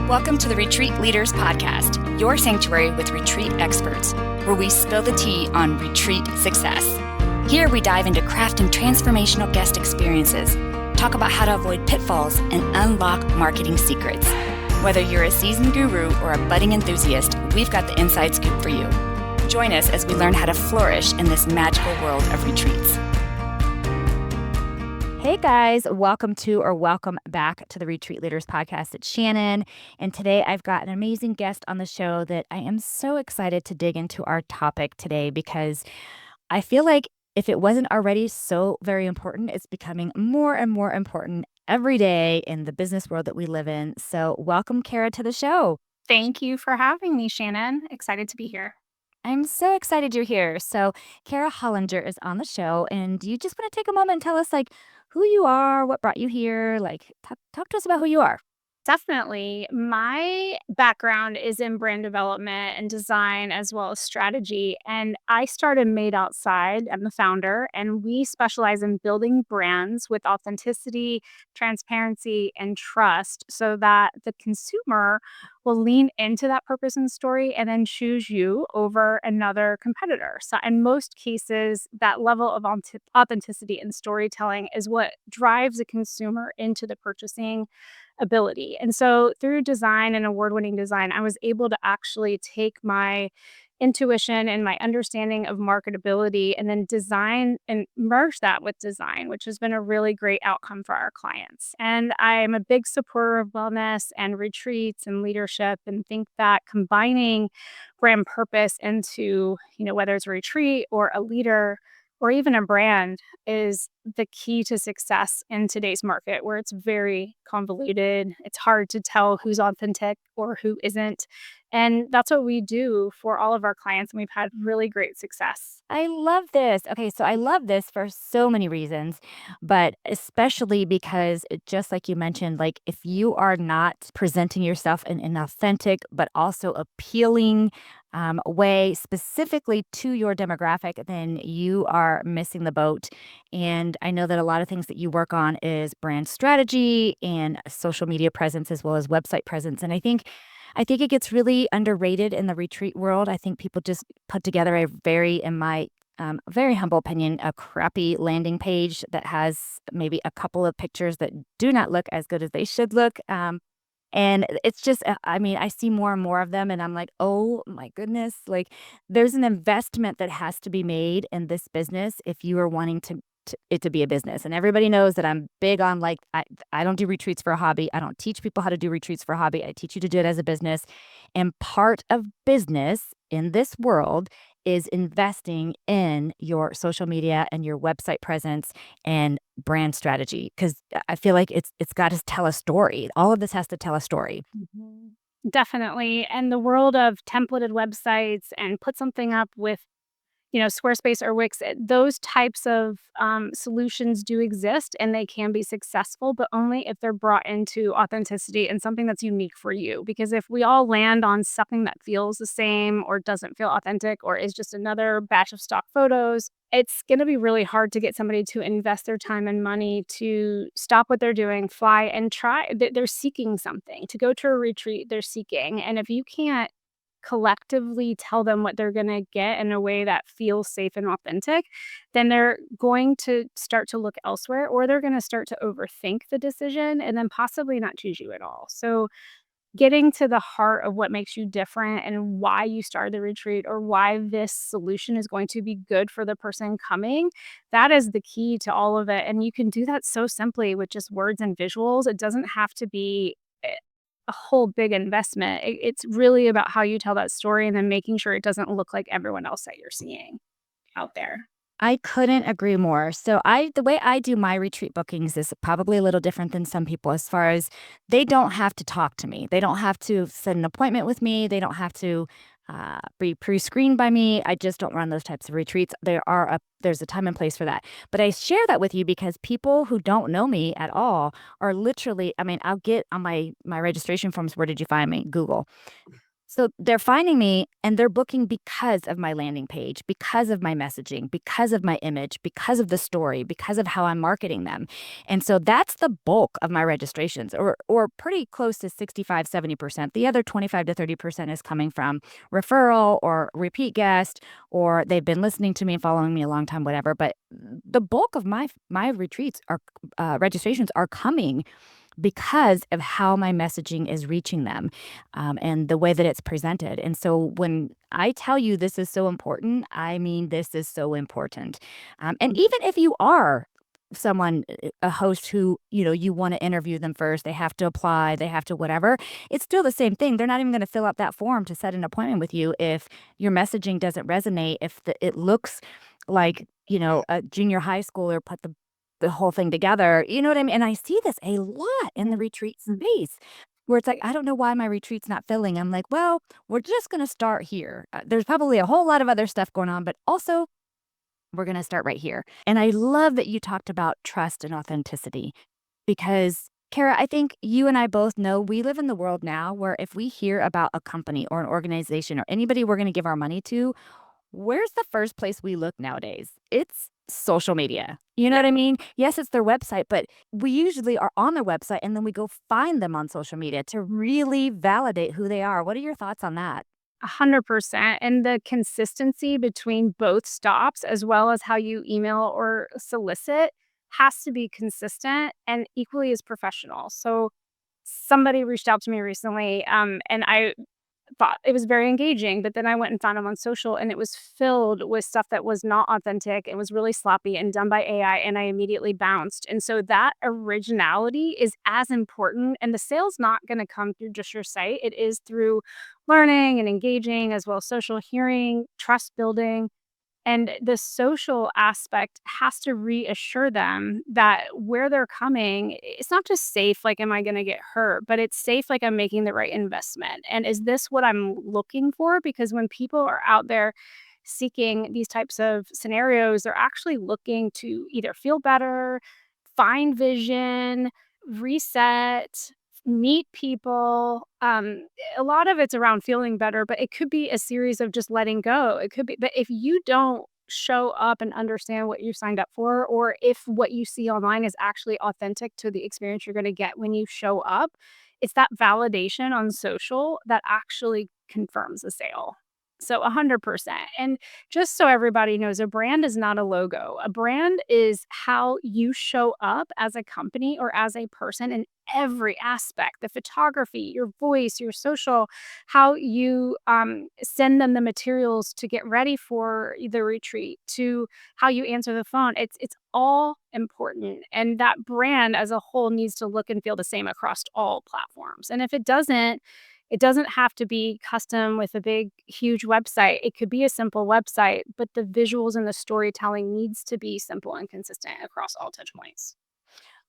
Welcome to the Retreat Leaders Podcast, your sanctuary with retreat experts, where we spill the tea on retreat success. Here we dive into crafting transformational guest experiences, talk about how to avoid pitfalls, and unlock marketing secrets. Whether you're a seasoned guru or a budding enthusiast, we've got the inside scoop for you. Join us as we learn how to flourish in this magical world of retreats. Hey guys, welcome back to the Retreat Leaders Podcast. It's Shannon, and today I've got an amazing guest on the show that I am so excited to dig into our topic today because I feel like if it wasn't already so very important, it's becoming more and more important every day in the business world that we live in. So welcome, Kara, to the show. Thank you for having me, Shannon. Excited to be here. I'm so excited you're here. So Kara Hollinger is on the show, and you just want to take a moment and tell us who you are, what brought you here, talk to us about who you are. Definitely. My background is in brand development and design as well as strategy. And I started Made Outside. I'm the founder, and we specialize in building brands with authenticity, transparency, and trust so that the consumer will lean into that purpose and story and then choose you over another competitor. So, in most cases, that level of authenticity and storytelling is what drives a consumer into the purchasing ability. And so through design and award-winning design, I was able to actually take my intuition and my understanding of marketability and then design and merge that with design, which has been a really great outcome for our clients. And I'm a big supporter of wellness and retreats and leadership, and think that combining brand purpose into, whether it's a retreat or a leader or even a brand is the key to success in today's market, where it's very convoluted. It's hard to tell who's authentic or who isn't. And that's what we do for all of our clients. And we've had really great success. I love this. Okay, so I love this for so many reasons, but especially because just like you mentioned, if you are not presenting yourself in an authentic but also appealing way specifically to your demographic, then you are missing the boat. And I know that a lot of things that you work on is brand strategy and social media presence as well as website presence. And I think it gets really underrated in the retreat world. I think people just put together in my very humble opinion, a crappy landing page that has maybe a couple of pictures that do not look as good as they should look. And it's just, I see more and more of them, and I'm like, oh my goodness, there's an investment that has to be made in this business if you are wanting it to be a business. And everybody knows that I'm big on I don't do retreats for a hobby. I don't teach people how to do retreats for a hobby. I teach you to do it as a business. And part of business in this world is investing in your social media and your website presence and brand strategy, because I feel like it's got to tell a story. All of this has to tell a story. Mhm. Definitely. And the world of templated websites and put something up with Squarespace or Wix, those types of solutions do exist and they can be successful, but only if they're brought into authenticity and something that's unique for you. Because if we all land on something that feels the same or doesn't feel authentic or is just another batch of stock photos, it's going to be really hard to get somebody to invest their time and money to stop what they're doing, fly and try. They're seeking something. To go to a retreat, they're seeking. And if you can't collectively tell them what they're going to get in a way that feels safe and authentic, then they're going to start to look elsewhere, or they're going to start to overthink the decision and then possibly not choose you at all. So getting to the heart of what makes you different and why you started the retreat or why this solution is going to be good for the person coming, that is the key to all of it. And you can do that so simply with just words and visuals. It doesn't have to be a whole big investment. It's really about how you tell that story and then making sure it doesn't look like everyone else that you're seeing out there. I couldn't agree more. So the way I do my retreat bookings is probably a little different than some people as far as they don't have to talk to me. They don't have to set an appointment with me. They don't have to be pre-screened by me. I just don't run those types of retreats. There's a time and place for that. But I share that with you because people who don't know me at all are literally, I'll get on my registration forms, where did you find me? Google. So they're finding me and they're booking because of my landing page, because of my messaging, because of my image, because of the story, because of how I'm marketing them. And so that's the bulk of my registrations, or pretty close to 65-70%. The other 25 to 30% is coming from referral or repeat guest, or they've been listening to me and following me a long time, whatever. But the bulk of my retreats are registrations are coming because of how my messaging is reaching them, and the way that it's presented. And so when I tell you this is so important, I mean this is so important. And even if you are someone, a host who, you want to interview them first, they have to apply, they have to whatever, it's still the same thing. They're not even going to fill out that form to set an appointment with you if your messaging doesn't resonate, if it looks like, a junior high schooler put the whole thing together, you know what I mean? And I see this a lot in the retreat space where it's like, I don't know why my retreat's not filling. I'm like, well, we're just going to start here. There's probably a whole lot of other stuff going on, but also we're going to start right here. And I love that you talked about trust and authenticity because, Kara, I think you and I both know we live in the world now where if we hear about a company or an organization or anybody we're going to give our money to, where's the first place we look nowadays? It's social media. You know Yeah. what I mean? Yes, it's their website, but we usually are on their website and then we go find them on social media to really validate who they are. What are your thoughts on that? 100%. And the consistency between both stops, as well as how you email or solicit, has to be consistent and equally as professional. So, somebody reached out to me recently, and I thought it was very engaging, but then I went and found him on social and it was filled with stuff that was not authentic. It was really sloppy and done by AI, and I immediately bounced. And so that originality is as important, and the sale's not gonna come through just your site. It is through learning and engaging as well as social hearing, trust building. And the social aspect has to reassure them that where they're coming, it's not just safe, like, am I gonna get hurt, but it's safe, like, I'm making the right investment. And is this what I'm looking for? Because when people are out there seeking these types of scenarios, they're actually looking to either feel better, find vision, reset, meet people. A lot of it's around feeling better, but it could be a series of just letting go. It could be, but if you don't show up and understand what you signed up for, or if what you see online is actually authentic to the experience you're going to get when you show up, it's that validation on social that actually confirms the sale. So 100%. And just so everybody knows, a brand is not a logo. A brand is how you show up as a company or as a person in every aspect: the photography, your voice, your social, how you send them the materials to get ready for the retreat, to how you answer the phone. It's all important. And that brand as a whole needs to look and feel the same across all platforms. And if it doesn't have to be custom with a big, huge website. It could be a simple website, but the visuals and the storytelling needs to be simple and consistent across all touch points.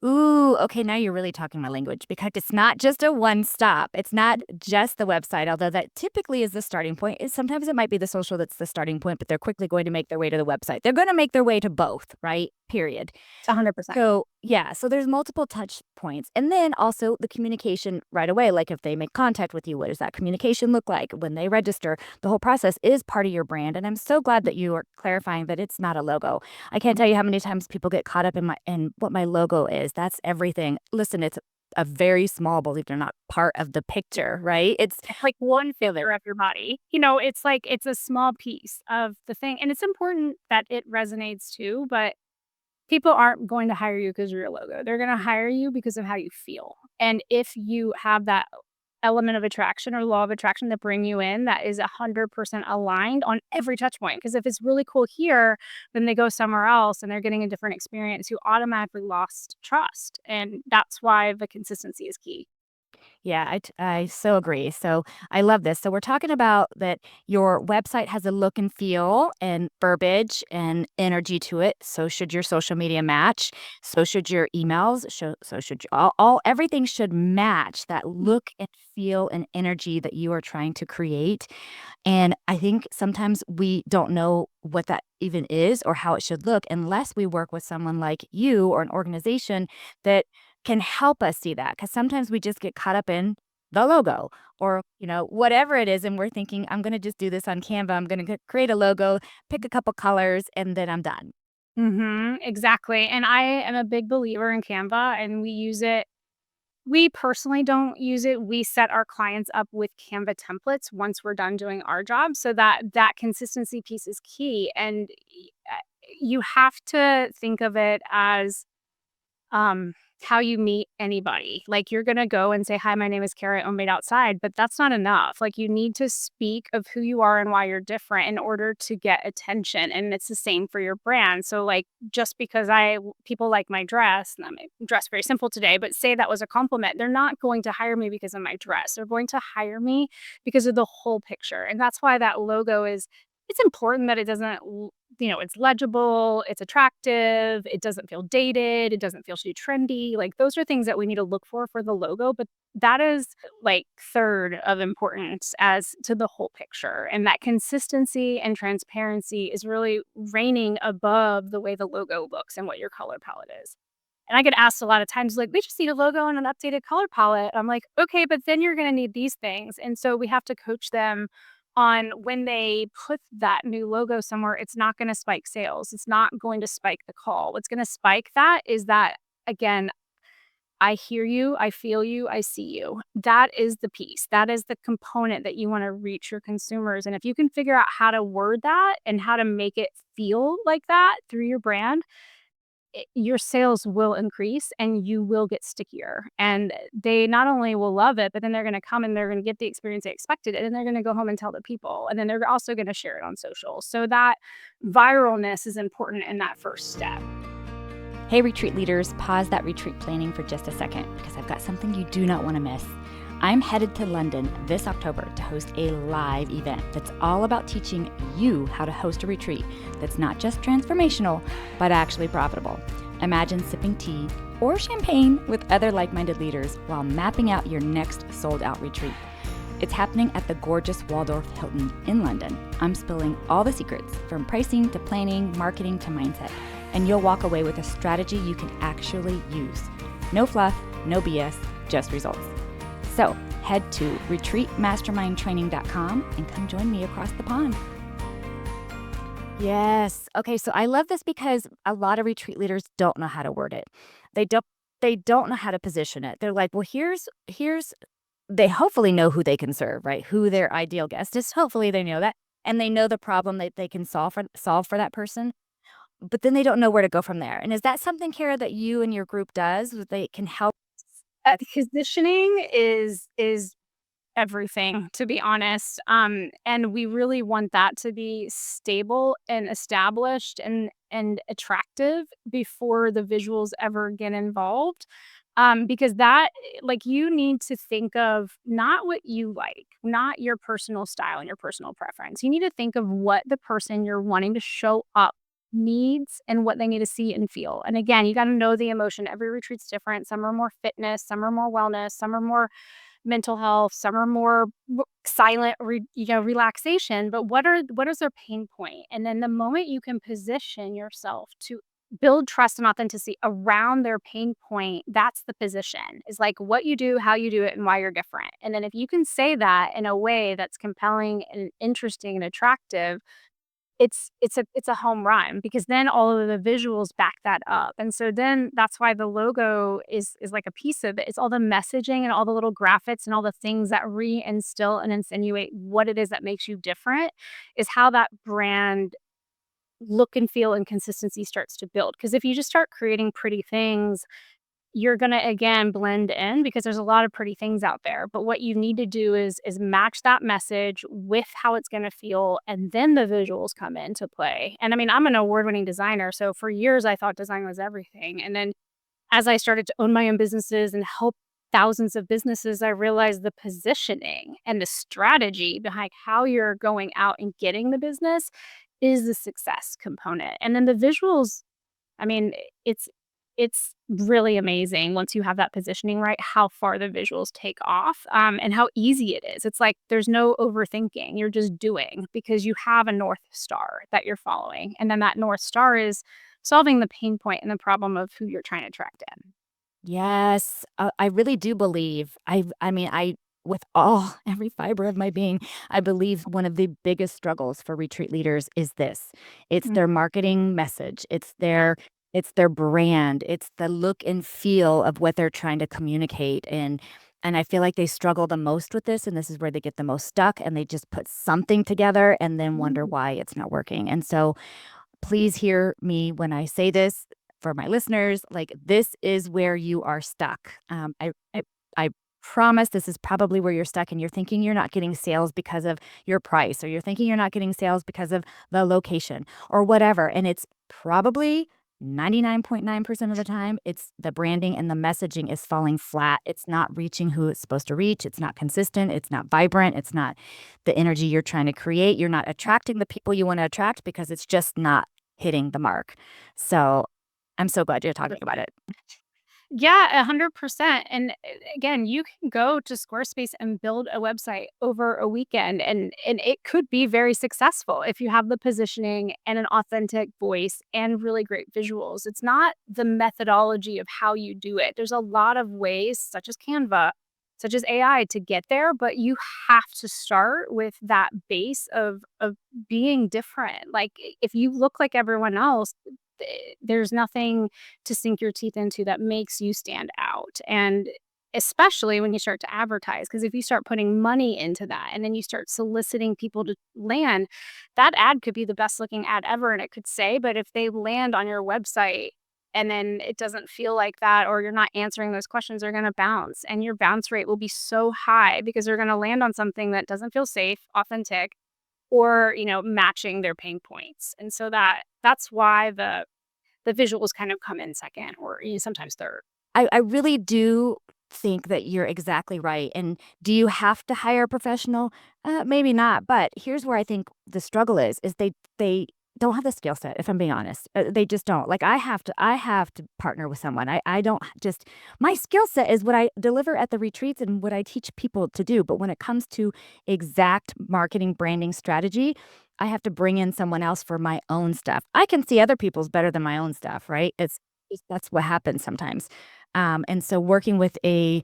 Ooh, okay, now you're really talking my language because it's not just a one stop. It's not just the website, although that typically is the starting point. Sometimes it might be the social that's the starting point, but they're quickly going to make their way to the website. They're going to make their way to both, right? Period. It's 100%. So, yeah, so there's multiple touch points. And then also the communication right away. Like if they make contact with you, what does that communication look like when they register? The whole process is part of your brand. And I'm so glad that you are clarifying that it's not a logo. I can't tell you how many times people get caught up in what my logo is. That's everything. Listen, it's a very small, believe it or not, part of the picture, right? It's It's like one filler of your body. It's like it's a small piece of the thing. And it's important that it resonates too, but people aren't going to hire you because 'cause you're a logo. They're gonna hire you because of how you feel. And if you have that element of attraction or law of attraction that bring you in, that is 100% aligned on every touch point. Because if it's really cool here, then they go somewhere else and they're getting a different experience, you automatically lost trust, and that's why the consistency is key. Yeah, I so agree. So I love this. So we're talking about that your website has a look and feel and verbiage and energy to it. So should your social media match. So should your emails. So should all everything should match that look and feel and energy that you are trying to create. And I think sometimes we don't know what that even is or how it should look unless we work with someone like you or an organization that can help us see that. Because sometimes we just get caught up in the logo or, whatever it is. And we're thinking, I'm going to just do this on Canva. I'm going to create a logo, pick a couple colors, and then I'm done. Exactly, and I am a big believer in Canva, and we use it. We personally don't use it. We set our clients up with Canva templates once we're done doing our job, so that consistency piece is key, and you have to think of it as how you meet anybody. Like, you're gonna go and say, "Hi, my name is Kara, I own Made Outside," but that's not enough. Like, you need to speak of who you are and why you're different in order to get attention, and it's the same for your brand. So, like, just because people like my dress, and I'm dressed very simple today, but say that was a compliment, they're not going to hire me because of my dress. They're going to hire me because of the whole picture, and that's why that logo is it's important that it doesn't it's legible, it's attractive, it doesn't feel dated, it doesn't feel too trendy. Like, those are things that we need to look for the logo, but that is like third of importance as to the whole picture. And that consistency and transparency is really reigning above the way the logo looks and what your color palette is. And I get asked a lot of times, like, "We just need a logo and an updated color palette." I'm like, "Okay, but then you're gonna need these things." And so we have to coach them on when they put that new logo somewhere, it's not gonna spike sales. It's not going to spike the call. What's gonna spike that is that, again, I hear you, I feel you, I see you. That is the piece. That is the component that you wanna reach your consumers. And if you can figure out how to word that and how to make it feel like that through your brand, your sales will increase and you will get stickier. And they not only will love it, but then they're going to come and they're going to get the experience they expected. And then they're going to go home and tell the people. And then they're also going to share it on social. So that viralness is important in that first step. Hey, retreat leaders, pause that retreat planning for just a second because I've got something you do not want to miss. I'm headed to London this October to host a live event that's all about teaching you how to host a retreat that's not just transformational, but actually profitable. Imagine sipping tea or champagne with other like-minded leaders while mapping out your next sold-out retreat. It's happening at the gorgeous Waldorf Hilton in London. I'm spilling all the secrets from pricing to planning, marketing to mindset, and you'll walk away with a strategy you can actually use. No fluff, no BS, just results. So head to retreatmastermindtraining.com and come join me across the pond. Yes. Okay, so I love this because a lot of retreat leaders don't know how to word it. They don't they don't know how to position it. They're like, "Well, here's they hopefully know who they can serve, right? Who their ideal guest is. Hopefully they know that and they know the problem that they can solve for that person, but then they don't know where to go from there." And is that something, Kara, that you and your group does? That they can help? Positioning is everything, to be honest. And we really want that to be stable and established and attractive before the visuals ever get involved. Because like, you need to think of not what you like, not your personal style and your personal preference. You need to think of what the person you're wanting to show up needs and what they need to see and feel. And again, you got to know the emotion. Every retreat's different. Some are more fitness, some are more wellness, some are more mental health, some are more silent relaxation. But what is their pain point? And then the moment you can position yourself to build trust and authenticity around their pain point, that's the position, is like what you do, how you do it, and why you're different. And then if you can say that in a way that's compelling and interesting and attractive, it's a home run, because then all of the visuals back that up. And so then that's why the logo is like a piece of it. It's all the messaging and all the little graphics and all the things that reinstill and insinuate what it is that makes you different, is how that brand look and feel and consistency starts to build. Because if you just start creating pretty things, you're gonna, again, blend in because there's a lot of pretty things out there. But what you need to do is match that message with how it's gonna feel, and then the visuals come into play. And I mean, I'm an award-winning designer, so for years I thought design was everything. And then as I started to own my own businesses and help thousands of businesses, I realized the positioning and the strategy behind how you're going out and getting the business is the success component. And then the visuals, I mean, it's really amazing once you have that positioning right, how far the visuals take off, and how easy it is. It's like there's no overthinking. You're just doing because you have a North Star that you're following. And then that North Star is solving the pain point and the problem of who you're trying to attract in. Yes, I really do believe. I mean, with all every fiber of my being, I believe one of the biggest struggles for retreat leaders is this. It's Mm, their marketing message. It's their brand. It's the look and feel of what they're trying to communicate, and I feel like they struggle the most with this, and this is where they get the most stuck, and they just put something together and then wonder mm, why it's not working. And so please hear me when I say this for my listeners, like, this is where you are stuck. I promise this is probably where you're stuck, and you're thinking you're not getting sales because of your price, or you're thinking you're not getting sales because of the location or whatever. And it's probably 99.9% of the time, it's the branding and the messaging is falling flat. It's not reaching who it's supposed to reach. It's not consistent. It's not vibrant. It's not the energy you're trying to create. You're not attracting the people you want to attract because it's just not hitting the mark. So I'm so glad you're talking about it. Yeah, 100%. And again, you can go to Squarespace and build a website over a weekend, and it could be very successful if you have the positioning and an authentic voice and really great visuals. It's not the methodology of how you do it. There's a lot of ways, such as Canva, such as AI, to get there, but you have to start with that base of being different. Like, if you look like everyone else, there's nothing to sink your teeth into that makes you stand out. And especially when you start to advertise, because if you start putting money into that and then you start soliciting people to land, that ad could be the best looking ad ever and it could say, but if they land on your website and then it doesn't feel like that, or you're not answering those questions, they're going to bounce, and your bounce rate will be so high because they're going to land on something that doesn't feel safe, authentic, or matching their pain points. And so that's why the visuals kind of come in second, or sometimes third. I really do think that you're exactly right. And do you have to hire a professional? Maybe not. But here's where I think the struggle is they don't have the skill set. If I'm being honest, they just don't. Like, I have to partner with someone. I don't just my skill set is what I deliver at the retreats and what I teach people to do. But when it comes to exact marketing branding strategy, I have to bring in someone else for my own stuff. I can see other people's better than my own stuff, right? That's what happens sometimes. And so working with an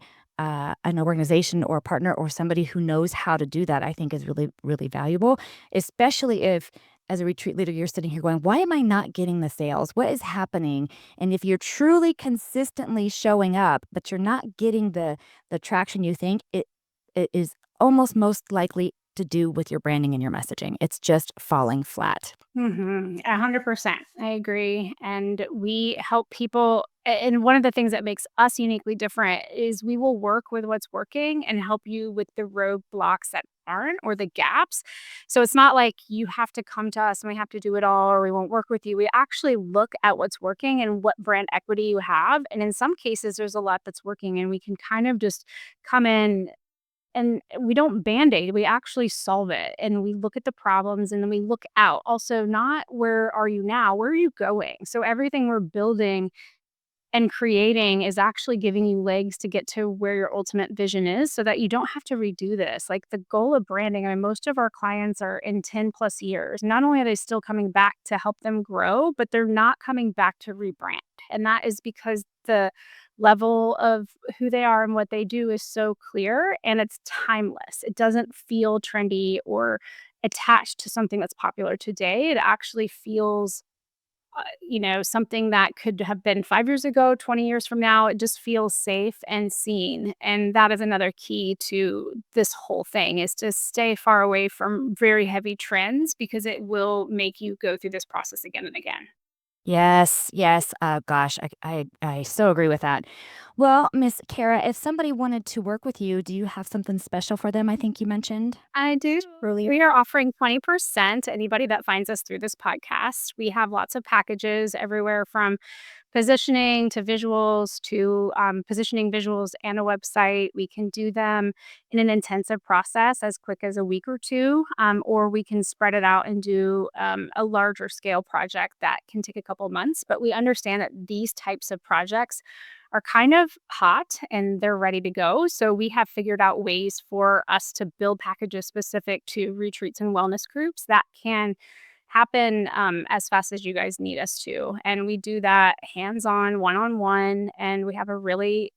organization or a partner or somebody who knows how to do that, I think is really, really valuable, especially if as a retreat leader, you're sitting here going, why am I not getting the sales? What is happening? And if you're truly consistently showing up, but you're not getting the traction you think, it is almost most likely to do with your branding and your messaging. It's just falling flat. 100%. I agree. And we help people. And one of the things that makes us uniquely different is we will work with what's working and help you with the roadblocks that aren't, or the gaps. So it's not like you have to come to us and we have to do it all, or we won't work with you. We actually look at what's working and what brand equity you have. And in some cases, there's a lot that's working, and we can kind of just come in, and we don't Band-Aid, we actually solve it, and we look at the problems, and then we look out. Also, not where are you now, where are you going? So everything we're building and creating is actually giving you legs to get to where your ultimate vision is, so that you don't have to redo this. Like, the goal of branding, I mean, most of our clients are in 10 plus years. Not only are they still coming back to help them grow, but they're not coming back to rebrand. And that is because the level of who they are and what they do is so clear, and it's timeless. It doesn't feel trendy or attached to something that's popular today. It actually feels something that could have been 5 years ago, 20 years from now. It just feels safe and seen, and that is another key to this whole thing, is to stay far away from very heavy trends, because it will make you go through this process again and again. Yes, yes. Gosh, I so agree with that. Well, Miss Kara, if somebody wanted to work with you, do you have something special for them? I think you mentioned I do. earlier. We are offering 20% to anybody that finds us through this podcast. We have lots of packages everywhere from positioning to visuals to positioning visuals and a website. We can do them in an intensive process as quick as a week or two, or we can spread it out and do a larger scale project that can take a couple months. But we understand that these types of projects are kind of hot and they're ready to go. So we have figured out ways for us to build packages specific to retreats and wellness groups that can happen as fast as you guys need us to. And we do that hands on, one on one. And we have a really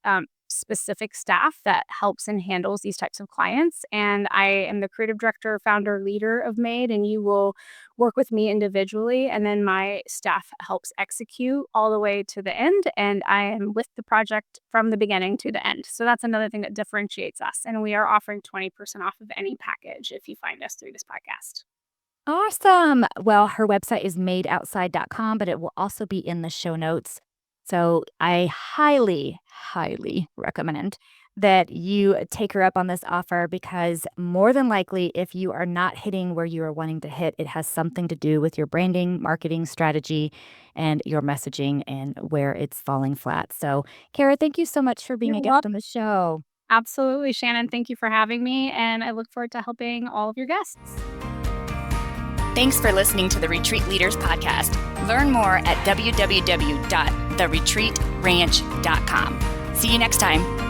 specific staff that helps and handles these types of clients. And I am the creative director, founder, leader of Made, and you will work with me individually. And then my staff helps execute all the way to the end. And I am with the project from the beginning to the end. So that's another thing that differentiates us. And we are offering 20% off of any package if you find us through this podcast. Awesome. Well, her website is madeoutside.com, but it will also be in the show notes. So I highly, highly recommend that you take her up on this offer because more than likely, if you are not hitting where you are wanting to hit, it has something to do with your branding, marketing strategy, and your messaging and where it's falling flat. So, Kara, thank you so much for being You're a guest welcome. on the show. Absolutely, Shannon. Thank you for having me. And I look forward to helping all of your guests. Thanks for listening to the Retreat Leaders Podcast. Learn more at www.theretreatranch.com. See you next time.